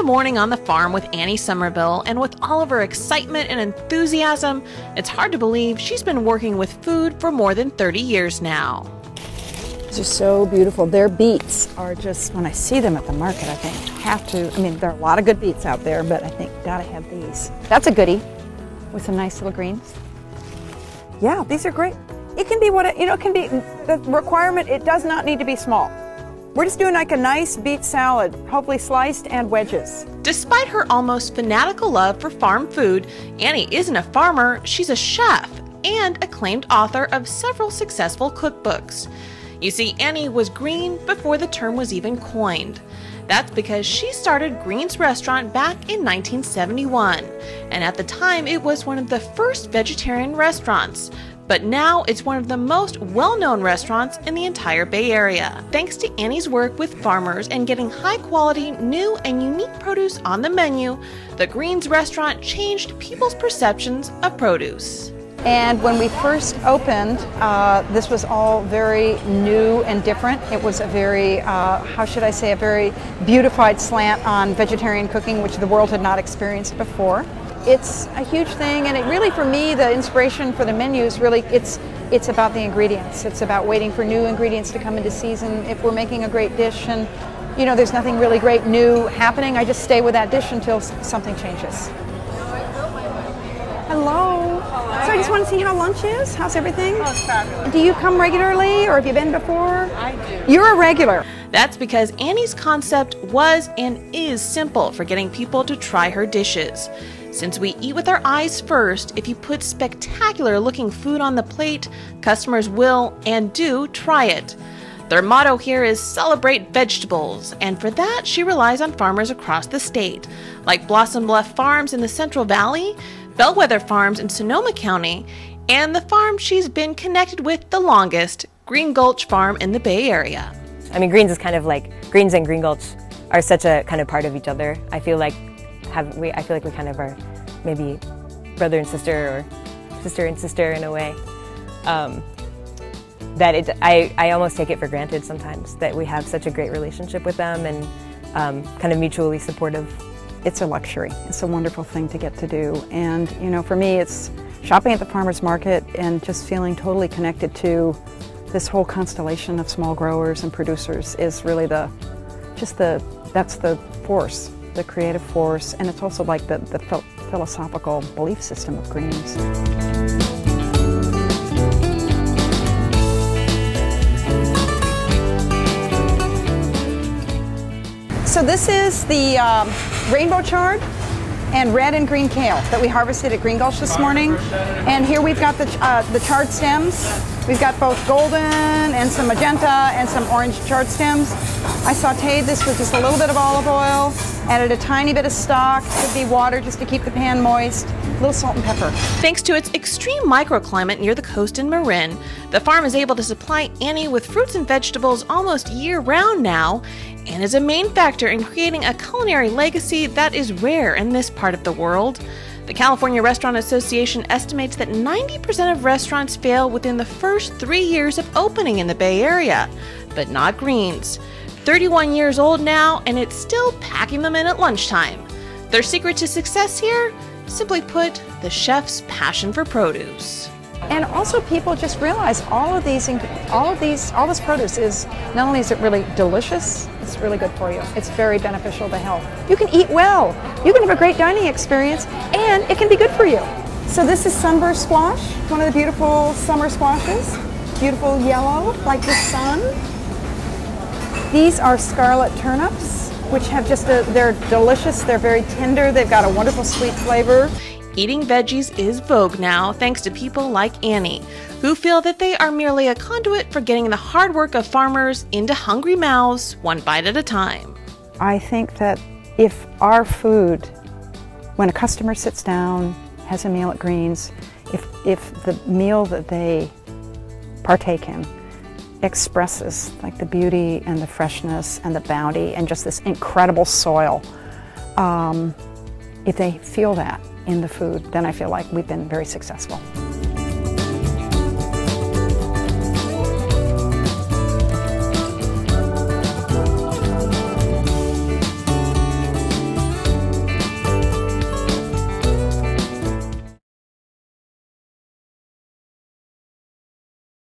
morning on the farm with Annie Somerville, and with all of her excitement and enthusiasm, it's hard to believe she's been working with food for more than 30 years now. These are so beautiful. Their beets are just, when I see them at the market, I think there are a lot of good beets out there, but I think gotta have these. That's a goodie with some nice little greens. Yeah, these are great. It can be it can be, the requirement, it does not need to be small. We're just doing like a nice beet salad, hopefully sliced, and wedges. Despite her almost fanatical love for farm food, Annie isn't a farmer, she's a chef and acclaimed author of several successful cookbooks. You see, Annie was green before the term was even coined. That's because she started Green's Restaurant back in 1971, and at the time it was one of the first vegetarian restaurants. But now it's one of the most well-known restaurants in the entire Bay Area. Thanks to Annie's work with farmers and getting high-quality, new and unique produce on the menu, the Green's Restaurant changed people's perceptions of produce. And when we first opened, this was all very new and different. It was a very, a very beautified slant on vegetarian cooking, which the world had not experienced before. It's a huge thing, and it really, for me, the inspiration for the menu is really, it's about the ingredients. It's about waiting for new ingredients to come into season. If we're making a great dish and, there's nothing really great new happening, I just stay with that dish until something changes. Hello. So I just want to see how lunch is. How's everything? Oh, it's fabulous. Do you come regularly, or have you been before? I do. You're a regular. That's because Annie's concept was and is simple for getting people to try her dishes. Since we eat with our eyes first, if you put spectacular looking food on the plate, customers will and do try it. Their motto here is celebrate vegetables, and for that she relies on farmers across the state, like Blossom Bluff Farms in the Central Valley, Bellwether Farms in Sonoma County, and the farm she's been connected with the longest, Green Gulch Farm in the Bay Area. I mean, Greens is kind of like, Greens and Green Gulch are such a kind of part of each other. I feel like we kind of are maybe brother and sister, or sister and sister in a way. I almost take it for granted sometimes that we have such a great relationship with them and kind of mutually supportive. It's a luxury. It's a wonderful thing to get to do. And, for me, it's shopping at the farmer's market and just feeling totally connected to this whole constellation of small growers and producers is really that's the force, the creative force, and it's also like the philosophical belief system of Greens. So this is the rainbow chard and red and green kale that we harvested at Green Gulch this morning. And here we've got the chard stems. We've got both golden and some magenta and some orange chard stems. I sauteed this with just a little bit of olive oil, added a tiny bit of stock, could be water just to keep the pan moist, a little salt and pepper. Thanks to its extreme microclimate near the coast in Marin, the farm is able to supply Annie with fruits and vegetables almost year-round now, and is a main factor in creating a culinary legacy that is rare in this part of the world. The California Restaurant Association estimates that 90% of restaurants fail within the first 3 years of opening in the Bay Area, but not Greens. 31 years old now, and it's still packing them in at lunchtime. Their secret to success here? Simply put, the chef's passion for produce. And also people just realize all this produce is, not only is it really delicious, it's really good for you. It's very beneficial to health. You can eat well, you can have a great dining experience, and it can be good for you. So this is sunburst squash, one of the beautiful summer squashes. Beautiful yellow, like the sun. These are scarlet turnips, which have they're delicious, they're very tender, they've got a wonderful sweet flavor. Eating veggies is vogue now thanks to people like Annie, who feel that they are merely a conduit for getting the hard work of farmers into hungry mouths one bite at a time. I think that if our food, when a customer sits down, has a meal at Greens, if the meal that they partake in expresses like the beauty and the freshness and the bounty and just this incredible soil, if they feel that in the food, then I feel like we've been very successful.